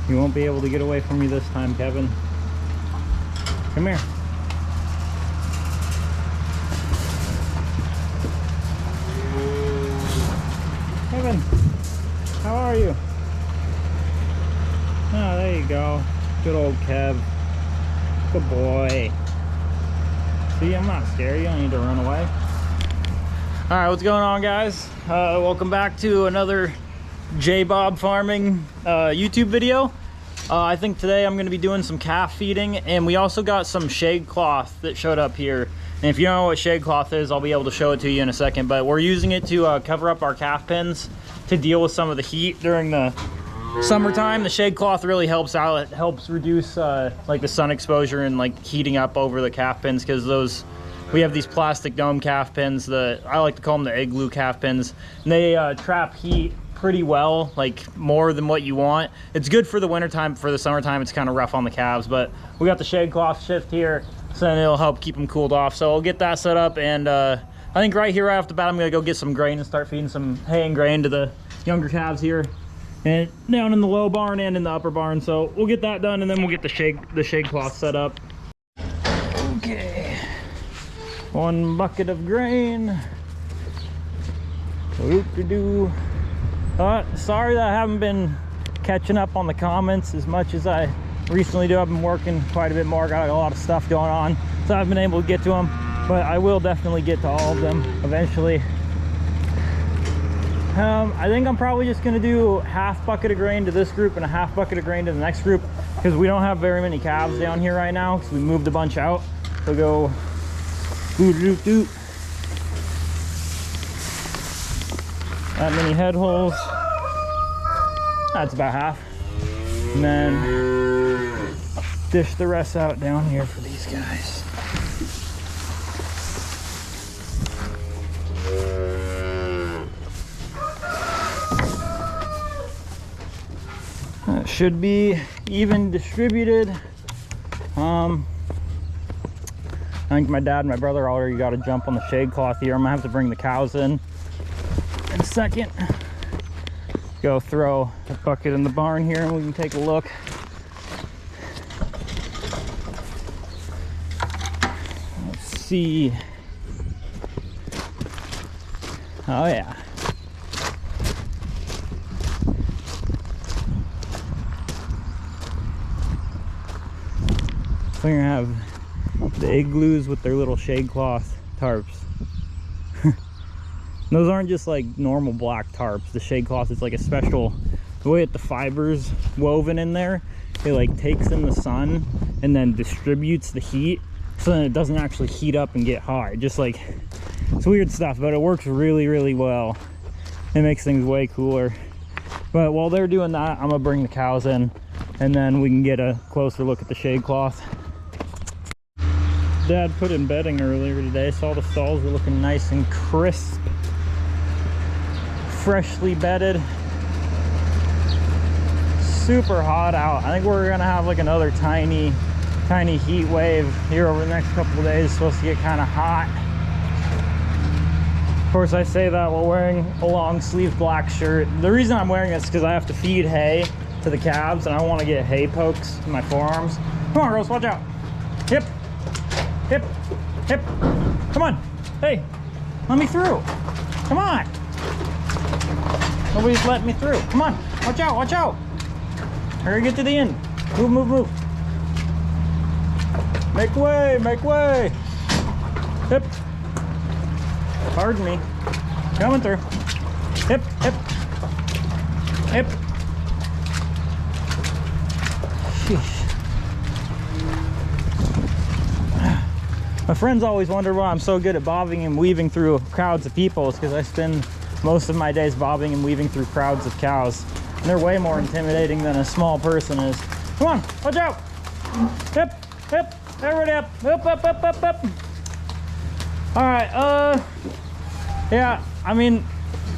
You won't be able to get away from me this time, Kevin. Come here. Kevin, how are you? Oh, there you go. Good old Kev. Good boy. See, I'm not scared. You don't need to run away. All right, what's going on, guys? Welcome back to another Jaybob farming YouTube video. I think today I'm going to be doing some calf feeding, and we also got some shade cloth that showed up here. And if you don't know what shade cloth is, I'll be able to show it to you in a second. But we're using it to cover up our calf pens to deal with some of the heat during the summertime. The shade cloth really helps out. It helps reduce like the sun exposure and like heating up over the calf pens, because those, we have these plastic dome calf pens that I like to call them the igloo calf pens, and they trap heat pretty well, like more than what you want. It's good for the wintertime. For the summertime, it's kind of rough on the calves, but we got the shade cloth shift here, so then it'll help keep them cooled off. So I'll get that set up, and I think right here right off the bat I'm gonna go get some grain and start feeding some hay and grain to the younger calves here and down in the low barn and in the upper barn. So we'll get that done, and then we'll get the shade cloth set up. Okay, 1 bucket of grain. Oop-de-doo. Sorry that I haven't been catching up on the comments as much as I recently do. I've been working quite a bit more, got a lot of stuff going on, so I've been able to get to them, but I will definitely get to all of them eventually. I think I'm probably just going to do half bucket of grain to this group and a half bucket of grain to the next group, because we don't have very many calves down here right now because we moved a bunch out. So go doot. That many head holes. That's about half. And then dish the rest out down here for these guys. That should be even distributed. I think my dad and my brother already got to jump on the shade cloth here. I'm gonna have to bring the cows in a second. Go throw a bucket in the barn here and we can take a look. Let's see. Oh yeah. We're gonna have the igloos with their little shade cloth tarps. Those aren't just like normal black tarps. The shade cloth is like a special, the way that the fiber's woven in there, it like takes in the sun and then distributes the heat, so then it doesn't actually heat up and get hot. It just like, it's weird stuff, but it works really, really well. It makes things way cooler. But while they're doing that, I'm gonna bring the cows in, and then we can get a closer look at the shade cloth. Dad put in bedding earlier today, so all the stalls are looking nice and crisp. Freshly bedded. Super hot out. I think we're gonna have like another tiny heat wave here over the next couple of days. It's supposed to get kind of hot. Of course, I say that while wearing a long sleeve black shirt. The reason I'm wearing this is because I have to feed hay to the calves, and I don't want to get hay pokes in my forearms. Come on, girls, watch out. Hip, hip, hip. Come on. Hey, let me through. Come on. Nobody's letting me through. Come on. Watch out, watch out. Hurry, get to the end. Move, move, move. Make way, make way. Hip. Pardon me. Coming through. Hip, hip, hip. Sheesh. My friends always wonder why I'm so good at bobbing and weaving through crowds of people. It's because I spend most of my days bobbing and weaving through crowds of cows. And they're way more intimidating than a small person is. Come on, watch out. Hip, hip, everybody up. Up, up, up, up, up. All right, yeah, I mean,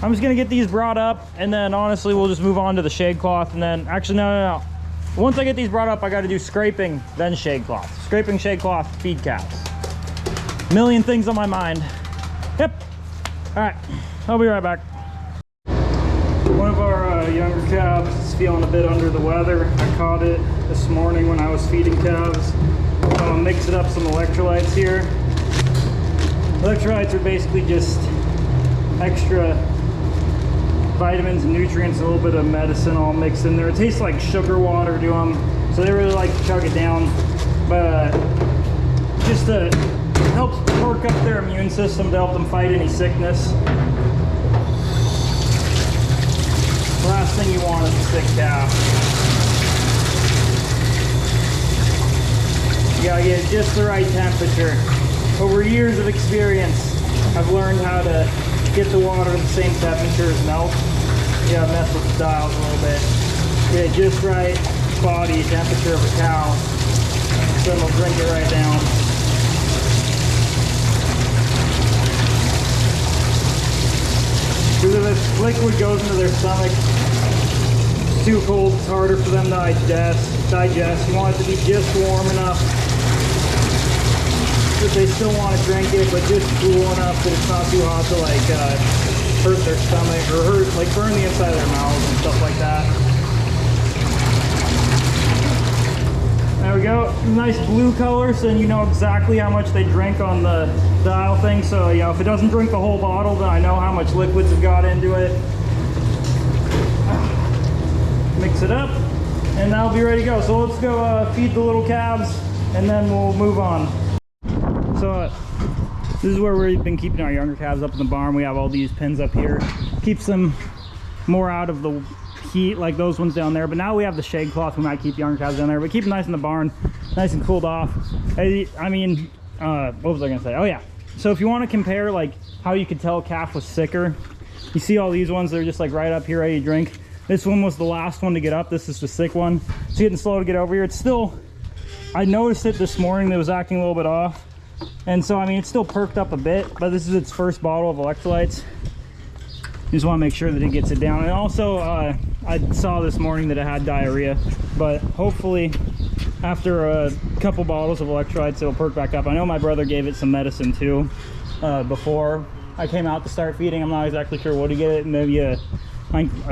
I'm just gonna get these brought up, and then honestly, we'll just move on to the shade cloth. And then, actually, no. Once I get these brought up, I gotta do scraping, then shade cloth. Scraping, shade cloth, feed calves. A million things on my mind. Yep. All right, I'll be right back. One of our younger calves is feeling a bit under the weather. I caught it this morning when I was feeding calves. I'm mixing up some electrolytes here. Electrolytes are basically just extra vitamins and nutrients, a little bit of medicine all mixed in there. It tastes like sugar water to them, so they really like to chug it down. But just helps perk up their immune system to help them fight any sickness. The last thing you want is a sick calf. You gotta get just the right temperature. Over years of experience, I've learned how to get the water at the same temperature as milk. You gotta mess with the dials a little bit. Get just right body temperature of a cow, so it'll drink it right down. Because if this liquid goes into their stomach, it's too cold, it's harder for them to digest. You want it to be just warm enough that they still want to drink it, but just cool enough that it's not too hot to like hurt their stomach or burn the inside of their mouths and stuff like that. There we go. Nice blue color, so you know exactly how much they drink on the dial thing. So you know, if it doesn't drink the whole bottle, then I know how much liquids have got into it. Mix it up, and that'll be ready to go. So let's go feed the little calves, and then we'll move on. So this is where we've been keeping our younger calves up in the barn. We have all these pins up here. Keeps them more out of the heat like those ones down there. But now we have the shade cloth. We might keep younger calves down there, but keep them nice in the barn, nice and cooled off. I mean, what was I gonna say? Oh yeah. So if you want to compare like how you could tell a calf was sicker, you see all these ones, they're just like right up here ready to drink. This one was the last one to get up. This is the sick one. It's getting slow to get over here. It's still, I noticed it this morning that it was acting a little bit off. And so, I mean, it's still perked up a bit, but this is its first bottle of electrolytes. Just want to make sure that it gets it down. And also, I saw this morning that it had diarrhea, but hopefully after a couple bottles of electrolytes, it'll perk back up. I know my brother gave it some medicine too before I came out to start feeding. I'm not exactly sure what to get it. Maybe a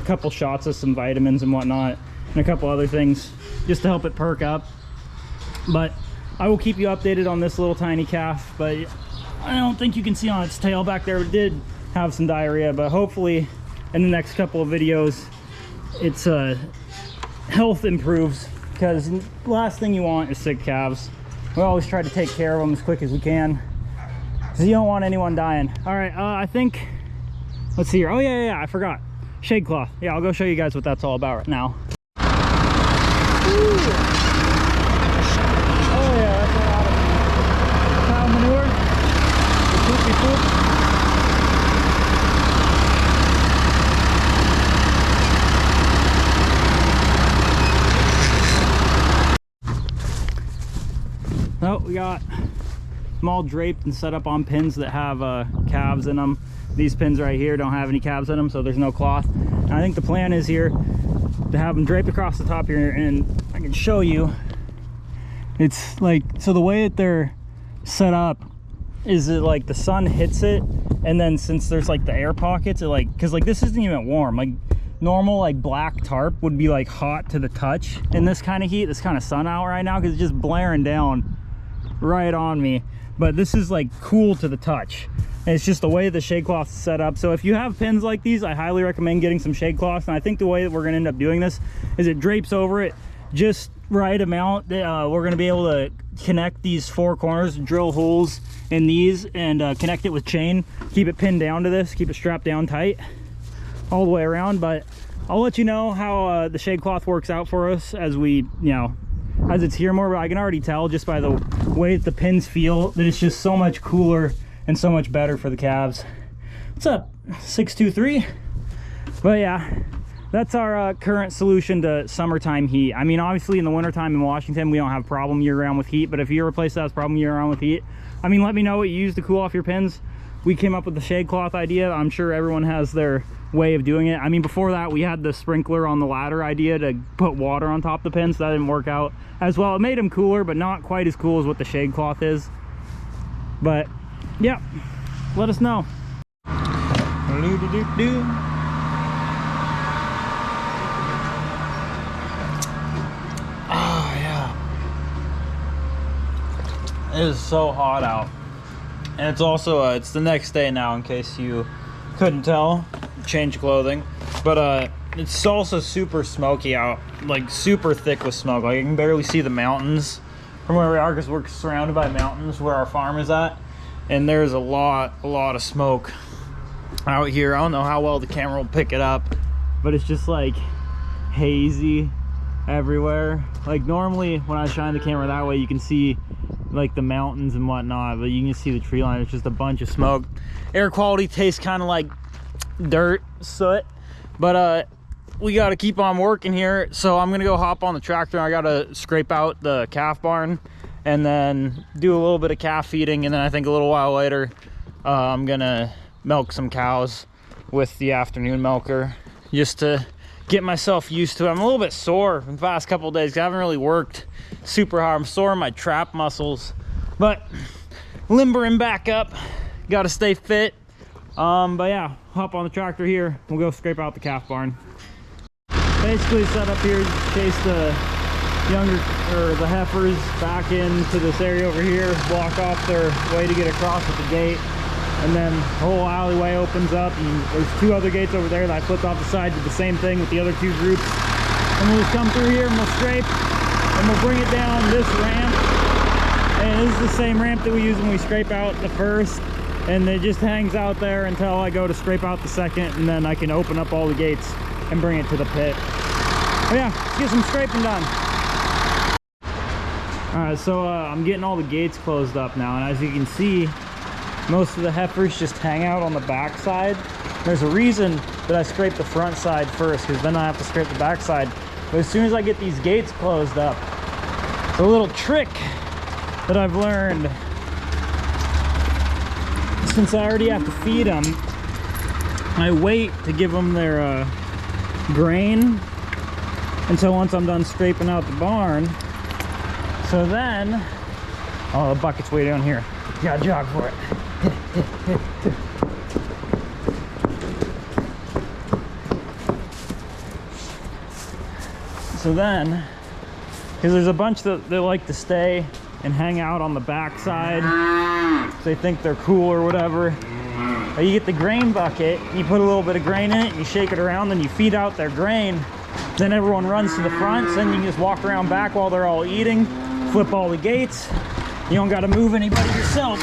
couple shots of some vitamins and whatnot, and a couple other things just to help it perk up. But I will keep you updated on this little tiny calf, but I don't think you can see on its tail back there. It did have some diarrhea, but hopefully in the next couple of videos its health improves, because the last thing you want is sick calves. We always try to take care of them as quick as we can, because you don't want anyone dying. All right, I think, let's see here. Oh yeah, I forgot. Shade cloth. Yeah, I'll go show you guys what that's all about right now. Ooh. Oh yeah, that's a lot of cow manure. The poopy poop. Oh, we got them all draped and set up on pins that have calves in them. These pins right here don't have any calves in them, so there's no cloth. And I think the plan is here to have them draped across the top here, and I can show you. It's like, so the way that they're set up is that like the sun hits it, and then since there's like the air pockets, it like, because like this isn't even warm. Like normal like black tarp would be like hot to the touch in this kind of heat, this kind of sun out right now, because it's just blaring down right on me. But this is like cool to the touch. And it's just the way the shade cloth is set up. So if you have pins like these, I highly recommend getting some shade cloths. And I think the way that we're gonna end up doing this is it drapes over it just right amount. We're gonna be able to connect these four corners, drill holes in these, and connect it with chain. Keep it pinned down to this, keep it strapped down tight all the way around. But I'll let you know how the shade cloth works out for us as we, you know, as it's here more. But I can already tell just by the way that the pins feel that it's just so much cooler and so much better for the calves. What's up, 623? But yeah, that's our current solution to summertime heat. I mean, obviously in the wintertime in Washington, we don't have a problem year-round with heat, but if you're a place that has a problem year-round with heat, I mean, let me know what you use to cool off your pins. We came up with the shade cloth idea. I'm sure everyone has their way of doing it. I mean, before that, we had the sprinkler on the ladder idea to put water on top of the pins. That didn't work out as well. It made them cooler, but not quite as cool as what the shade cloth is. But yeah, let us know. It is so hot out. And it's also, it's the next day now, in case you couldn't tell. Change clothing. But it's also super smoky out. Like, super thick with smoke. Like, you can barely see the mountains from where we are, because we're surrounded by mountains where our farm is at. And there's a lot of smoke out here. I don't know how well the camera will pick it up, but it's just like hazy everywhere. Like, normally when I shine the camera that way, you can see like the mountains and whatnot, but you can see the tree line. It's just a bunch of smoke. Air quality tastes kind of like dirt, soot, but we got to keep on working here. So I'm gonna go hop on the tractor. I gotta scrape out the calf barn and then do a little bit of calf feeding, and then I think a little while later I'm gonna milk some cows with the afternoon milker, just to get myself used to it. I'm a little bit sore in the past couple of days, 'cause I haven't really worked super hard. I'm sore in my trap muscles, but limbering back up. Got to stay fit. But yeah, hop on the tractor here. We'll go scrape out the calf barn. Basically set up here, chase the the heifers back into this area over here, block off their way to get across at the gate, and then the whole alleyway opens up, and there's two other gates over there that I flipped off the side, did the same thing with the other two groups. And we'll just come through here and we'll scrape, and we'll bring it down this ramp. And this is the same ramp that we use when we scrape out the first, and it just hangs out there until I go to scrape out the second, and then I can open up all the gates and bring it to the pit. But yeah, let's get some scraping done. Alright, so I'm getting all the gates closed up now, and as you can see, most of the heifers just hang out on the back side. There's a reason that I scrape the front side first, because then I have to scrape the back side. But as soon as I get these gates closed up, it's a little trick that I've learned. Since I already have to feed them, I wait to give them their grain until once I'm done scraping out the barn. So then, oh, the bucket's way down here. You gotta jog for it. So then, because there's a bunch that they like to stay and hang out on the back side, they think they're cool or whatever. But you get the grain bucket, you put a little bit of grain in it, and you shake it around, then you feed out their grain. Then everyone runs to the front, so then you can just walk around back while they're all eating, flip all the gates. You don't got to move anybody yourself.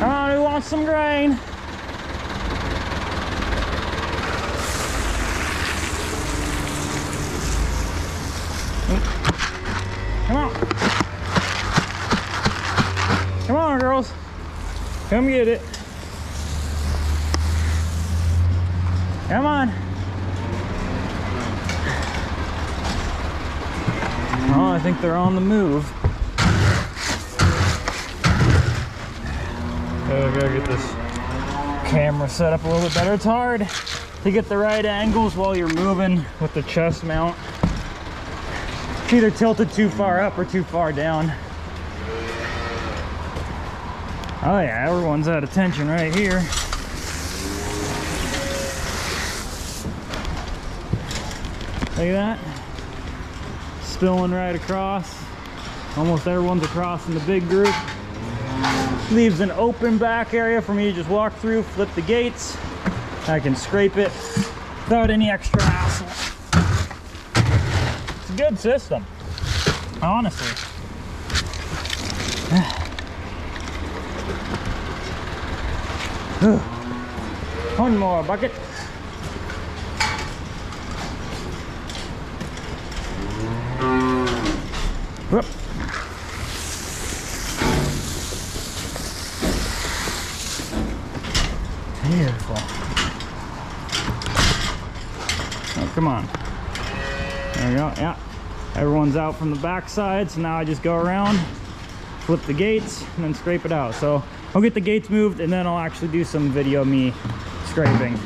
Come on, who wants some grain? Come on. Come on, girls. Come get it. Come on. Oh, I think they're on the move. Oh, I gotta get this camera set up a little bit better. It's hard to get the right angles while you're moving with the chest mount. It's either tilted too far up or too far down. Oh yeah, everyone's out of tension right here. Look at that. Spilling right across. Almost everyone's across in the big group. Leaves an open back area for me to just walk through, flip the gates. I can scrape it without any extra hassle. It's a good system, honestly. One more bucket. Whoop. Beautiful. Oh, come on. There we go. Yeah. Everyone's out from the back side, so now I just go around, flip the gates, and then scrape it out. So I'll get the gates moved, and then I'll actually do some video of me scraping.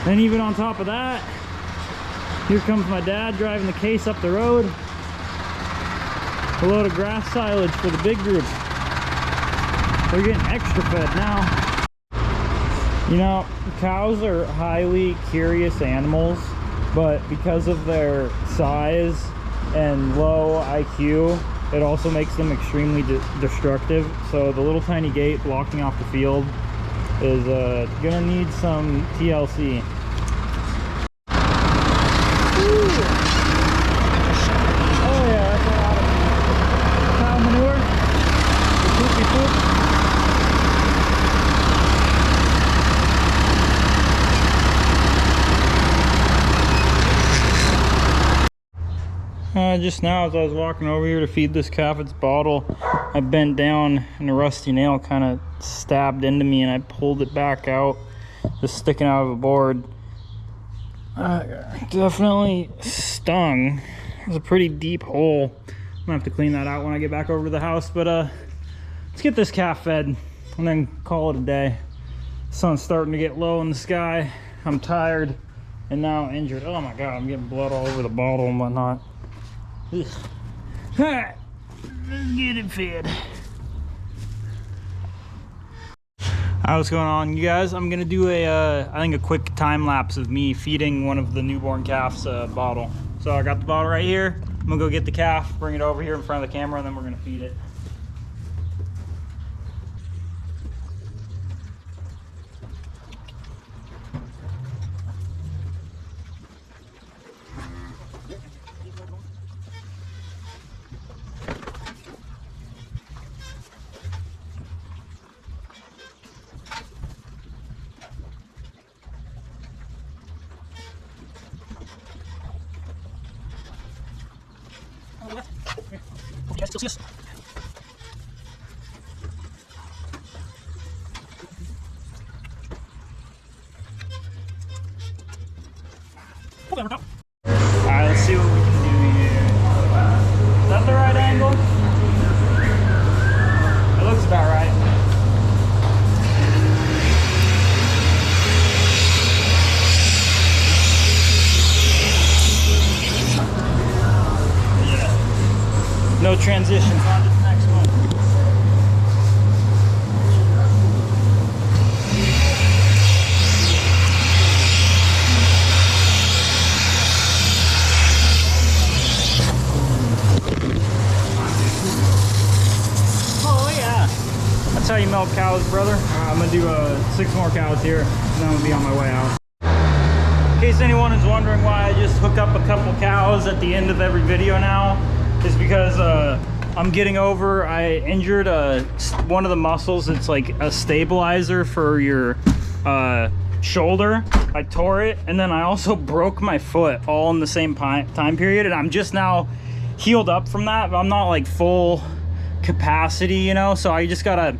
And even on top of that, here comes my dad driving the case up the road. A load of grass silage for the big group. They're getting extra fed now. You know, cows are highly curious animals, but because of their size and low IQ, it also makes them extremely destructive. So the little tiny gate blocking off the field is gonna need some TLC. Oh yeah, that's a lot of cow manure. The poopy poop. Just now as I was walking over here to feed this calf its bottle, I bent down and a rusty nail kind of stabbed into me and I pulled it back out, just sticking out of a board. Definitely stung. It was a pretty deep hole. I'm gonna have to clean that out when I get back over to the house, but let's get this calf fed and then call it a day. Sun's starting to get low in the sky. I'm tired and now injured. Oh my god, I'm getting blood all over the bottle and whatnot. Ugh. All right, let's get it fed. Alright, what's going on, you guys? I'm gonna do I think a quick time lapse of me feeding one of the newborn calves a bottle. So I got the bottle right here. I'm gonna go get the calf, bring it over here in front of the camera, and then we're gonna feed it. Yes. Alright, let's see what we can do here. Is that the right angle? It looks about right. No transitions, on to the next one. Oh yeah, that's how you milk cows, brother. I'm gonna do 6 more cows here, and then I'm gonna be on my way out. In case anyone is wondering why I just hook up a couple cows at the end of every video now, is because I'm getting over, I injured one of the muscles. It's like a stabilizer for your shoulder. I tore it, and then I also broke my foot all in the same time period, and I'm just now healed up from that, but I'm not like full capacity, you know. So I just gotta,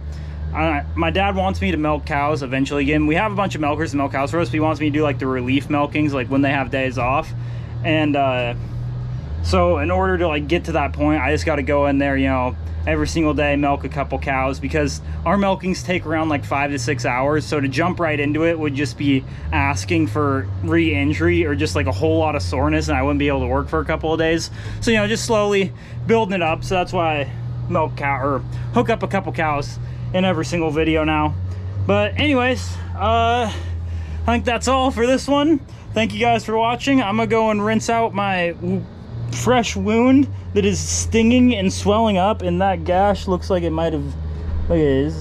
my dad wants me to milk cows eventually again. We have a bunch of milkers to milk cows for us, but he wants me to do like the relief milkings, like when they have days off. And so in order to like get to that point, I just got to go in there, you know, every single day, milk a couple cows, because our milkings take around like 5 to 6 hours. So to jump right into it would just be asking for re-injury or just like a whole lot of soreness, and I wouldn't be able to work for a couple of days. So, you know, just slowly building it up. So that's why I milk cow or hook up a couple cows in every single video now. But anyways, I think that's all for this one. Thank you guys for watching. I'm gonna go and rinse out my fresh wound that is stinging and swelling up, and that gash looks like it might have, look at it,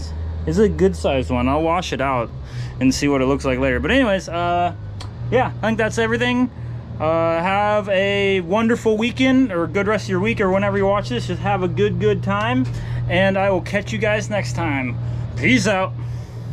it's a good sized one. I'll wash it out and see what it looks like later. But anyways, yeah, I think that's everything. Have a wonderful weekend, or a good rest of your week, or whenever you watch this. Just have a good time, and I will catch you guys next time. Peace out.